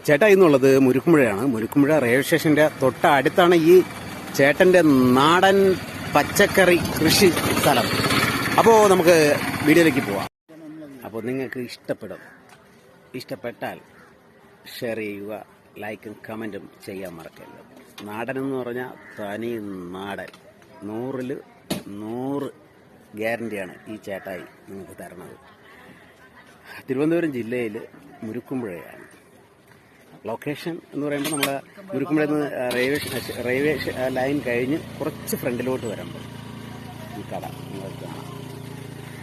ചേട്ടാ ഇന്നുള്ളത് മുരുക്കുമ്പുഴയാണ്. മുരുക്കുമ്പുഴ റെയിൽവേ സ്റ്റേഷന്റെ തൊട്ടടുത്താണ് ഈ ചേട്ടന്റെ നാടൻ പച്ചക്കറി കൃഷി സ്ഥലം. അപ്പോൾ നമുക്ക് വീഡിയോയിലേക്ക് പോവാം. അപ്പോൾ നിങ്ങൾക്ക് ഇഷ്ടപ്പെട്ടാൽ ഷെയർ ചെയ്യുക, ലൈക്കും കമന്റും ചെയ്യാൻ മറക്കരുത്. നാടൻ എന്ന് പറഞ്ഞാൽ തനി നാടൻ, 100-ൽ 100 ഗ്യാരണ്ടിയാണ് ഈ ചേട്ടായി നിങ്ങൾക്ക് തരണത്. തിരുവനന്തപുരം ജില്ലയിൽ മുരുക്കുമ്പുഴയാണ് ലൊക്കേഷൻ എന്ന് പറയുമ്പോൾ നമ്മുടെ മുരുക്കുമ്പുഴയിൽ നിന്ന് റെയിൽവേ ലൈൻ കഴിഞ്ഞ് കുറച്ച് ഫ്രണ്ടിലോട്ട് വരുമ്പോൾ ഈ കട നിങ്ങൾക്ക് കാണാം.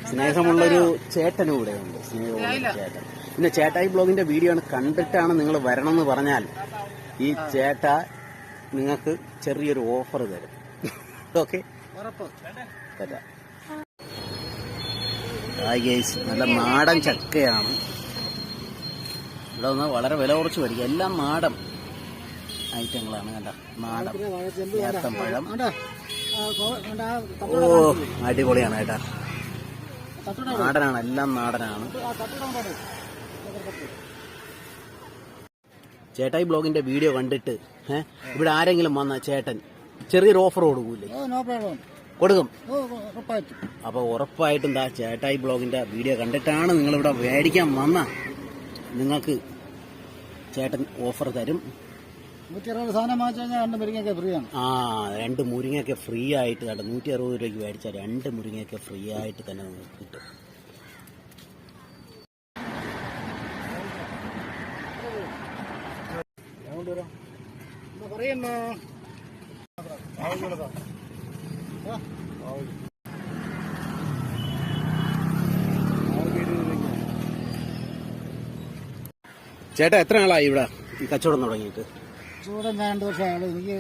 സ്നേഹമുള്ളൊരു ചേട്ടനും ഇവിടെ ഉണ്ട്, സ്നേഹമുള്ള ചേട്ടൻ. പിന്നെ ചേട്ടായി ബ്ലോഗിന്റെ വീഡിയോ കണ്ടിട്ടാണ് നിങ്ങൾ വരണമെന്ന് പറഞ്ഞാൽ ഈ ചേട്ട നിങ്ങൾക്ക് ചെറിയൊരു ഓഫർ തരും. ഓക്കെ, നല്ല നാടൻ ചക്കയാണ് ഇവിടെ വന്ന് വളരെ വില കുറച്ച് മേടിക്കുക. എല്ലാം നാടൻ ഐറ്റങ്ങളാണ്. കണ്ട, നാടൻ ഏത്തമ്പഴം. ഓ, അടിപൊളിയാണ് കേട്ടാ, നാടനാണ്, എല്ലാം നാടനാണ്. ചേട്ടായി ബ്ലോഗിന്റെ വീഡിയോ കണ്ടിട്ട് ഇവിടെ ആരെങ്കിലും വന്ന ചേട്ടൻ ചെറിയൊരു ഓഫർ കൊടുക്കൂലേ? കൊടുക്കും. അപ്പൊ ഉറപ്പായിട്ടും എന്താ, ചേട്ടായി ബ്ലോഗിന്റെ വീഡിയോ കണ്ടിട്ടാണ് നിങ്ങളിവിടെ മേടിക്കാൻ വന്ന നിങ്ങൾക്ക് ചേട്ടൻ ഓഫർ തരും. 160 സാധനം വാങ്ങിച്ചാൽ 2 മുരിങ്ങയൊക്കെ ഫ്രീ ആണ്. 2 മുരിങ്ങയൊക്കെ ഫ്രീ ആയിട്ട് കണ്ട. 160 രൂപയ്ക്ക് മേടിച്ചാൽ 2 മുരിങ്ങയൊക്കെ ഫ്രീ ആയിട്ട് തന്നെ നിങ്ങൾക്ക് കിട്ടും. ചേട്ടാ എത്ര നാളായി ഇവിടെ ഈ കച്ചവടം തുടങ്ങിയിട്ട്? കച്ചവടം ഞാൻ 2 വർഷമാണ്. എനിക്ക്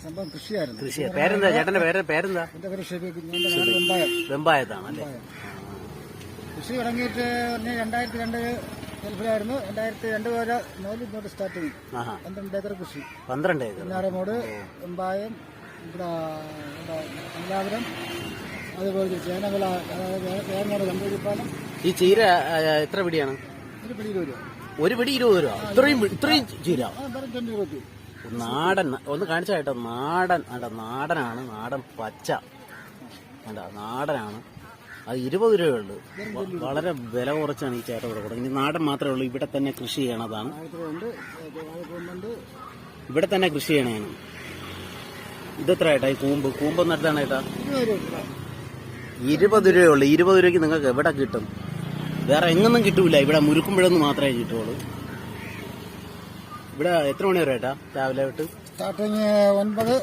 സംഭവം കൃഷിയായിരുന്നു. കൃഷി. പേരെന്താ ചേട്ടന്റെ പേരെന്താ? എന്റെ പേര് ഷെബീഖ്. വെമ്പായത്താണല്ലേ? കൃഷി തുടങ്ങിയിട്ട് 2002 ഗൾഫിലായിരുന്നു. 2002 വരെ ഇങ്ങോട്ട് സ്റ്റാർട്ട് ചെയ്തു. 12 ഏക്കർ കൃഷി. 12 ഏക്കർ. പിന്നാരമോട്, വെമ്പായം, ഇവിടെ മംഗലാപുരം, അതുപോലെ ചേനവിള, തേങ്ങയുടെ കമ്പൂരിപ്പാലം. ഈ ചീര എത്ര പിടിയാണ്? ഒരു പിടി 20 രൂപ. ഒരു പിടി 20 രൂപ. ഇത്രയും ചീര നാടൻ. ഒന്ന് കാണിച്ച കേട്ടോ, നാടനാണ്, നാടൻ പച്ച. നാടനാണ്. അത് 20 രൂപയുള്ളൂ. വളരെ വില കുറച്ചാണ് ഈ ചേട്ടൻ ഇവിടെ കൊടുക്കുന്നത്. നാടൻ മാത്രമേ ഉള്ളൂ. ഇവിടെ തന്നെ കൃഷി ചെയ്യണതാണ്. ഇവിടെ തന്നെ കൃഷി ചെയ്യണതാണ്. ഇതെത്ര ഏട്ടാ ഈ കൂമ്പൊന്നും എടുത്താണ് ഏട്ടാ? 20 രൂപയുള്ളൂ. 20 രൂപയ്ക്ക് നിങ്ങൾക്ക് എവിടെ കിട്ടും? വേറെ എങ്ങൊന്നും കിട്ടൂല. ഇവിടെ മുരുക്കുമ്പുഴന്ന് മാത്രമേ കിട്ടുള്ളൂ. ഇവിടെ എത്ര മണി വരെ ഏട്ടാ രാവിലെ തൊട്ട്? സ്റ്റാർട്ടിങ് 9,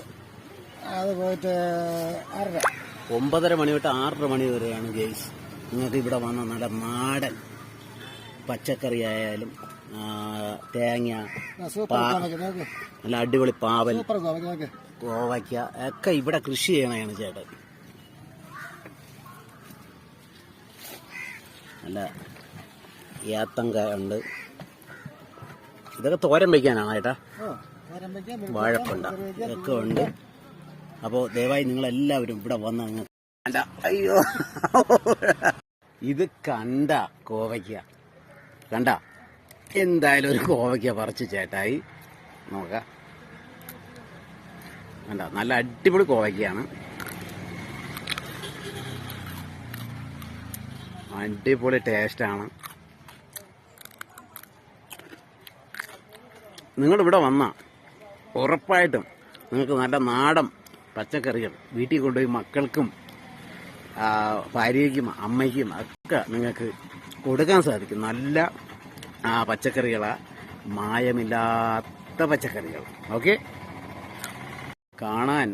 അത് പോയിട്ട് 6:30. 9:30 മണി തൊട്ട് 6:30 മണി വരെയാണ് ഗെയ്സ്. നിങ്ങൾക്ക് ഇവിടെ വന്ന നല്ല നാടൻ പച്ചക്കറി ആയാലും തേങ്ങ, നല്ല അടിപൊളി പാവൽ, കോവയ്ക്ക ഒക്കെ ഇവിടെ കൃഷി ചെയ്യണതാണ് ചേട്ടൻ. നല്ല ഏത്തങ്ക ഉണ്ട്. ഇതൊക്കെ തോരൻ വയ്ക്കാനാണ് ചേട്ടാ. വാഴപ്പുണ്ട ഇതൊക്കെ ഉണ്ട്. അപ്പോൾ ദയവായി നിങ്ങളെല്ലാവരും ഇവിടെ വന്ന് കണ്ട. അയ്യോ, ഇത് കണ്ട കോവയ്ക്ക കണ്ട. എന്തായാലും ഒരു കോവയ്ക്ക പറിച്ച് ചേട്ടായി നോക്കാം. കണ്ട, നല്ല അടിപൊളി കോവയ്ക്കയാണ്. അടിപൊളി ടേസ്റ്റാണ്. നിങ്ങളിവിടെ വന്നാൽ ഉറപ്പായിട്ടും നിങ്ങൾക്ക് നല്ല നാടൻ പച്ചക്കറികൾ വീട്ടിൽ കൊണ്ടുപോയി മക്കൾക്കും ഭാര്യയ്ക്കും അമ്മയ്ക്കും ഒക്കെ നിങ്ങൾക്ക് കൊടുക്കാൻ സാധിക്കും. നല്ല പച്ചക്കറികളാണ്, മായമില്ലാത്ത പച്ചക്കറികൾ. ഓക്കെ, കാണാൻ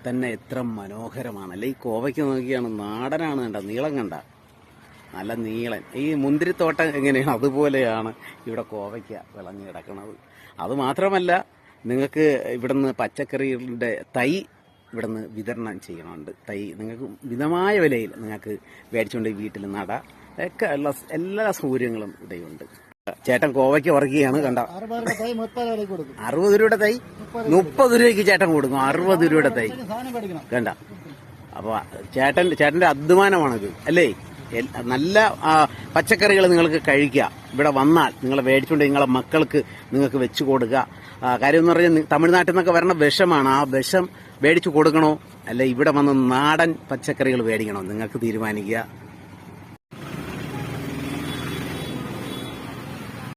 തന്നെ എത്ര മനോഹരമാണല്ലേ. ഈ കോവയ്ക്ക് നോക്കിയാണ്, നാടനാണ്. കണ്ട, നീളം കണ്ട, നല്ല നീളൻ. ഈ മുന്തിരിത്തോട്ടം എങ്ങനെയാണ് അതുപോലെയാണ് ഇവിടെ കോവയ്ക്ക വിളഞ്ഞു കിടക്കുന്നത്. അതുമാത്രമല്ല, നിങ്ങൾക്ക് ഇവിടുന്ന് പച്ചക്കറികളുടെ തൈ ഇവിടുന്ന് വിതരണം ചെയ്യണമുണ്ട്. തൈ നിങ്ങൾക്ക് മിതമായ വിലയിൽ നിങ്ങൾക്ക് മേടിച്ചുകൊണ്ട് വീട്ടിൽ നടാം. ഒക്കെ ഉള്ള എല്ലാ സൗകര്യങ്ങളും ഇവിടെയുണ്ട്. ചേട്ടൻ കോവയ്ക്ക് ഉറക്കുകയാണ്. കണ്ട, 60 രൂപയുടെ തൈ 30 രൂപയ്ക്ക് ചേട്ടൻ കൊടുക്കും. 60 രൂപയുടെ തൈ കണ്ട. അപ്പൊ ചേട്ടന്റെ അധ്വാനമാണത് അല്ലേ? നല്ല പച്ചക്കറികൾ നിങ്ങൾക്ക് കഴിക്കുക. ഇവിടെ വന്നാൽ നിങ്ങൾ മേടിച്ചുകൊണ്ട് നിങ്ങളെ മക്കൾക്ക് നിങ്ങൾക്ക് വെച്ചു കൊടുക്കുക. കാര്യം എന്ന് പറഞ്ഞാൽ തമിഴ്നാട്ടിൽ നിന്നൊക്കെ വരണ വിഷമാണ്. ആ വിഷം മേടിച്ചു കൊടുക്കണോ അല്ല ഇവിടെ വന്ന് നാടൻ പച്ചക്കറികൾ മേടിക്കണോ നിങ്ങൾക്ക് തീരുമാനിക്കുക.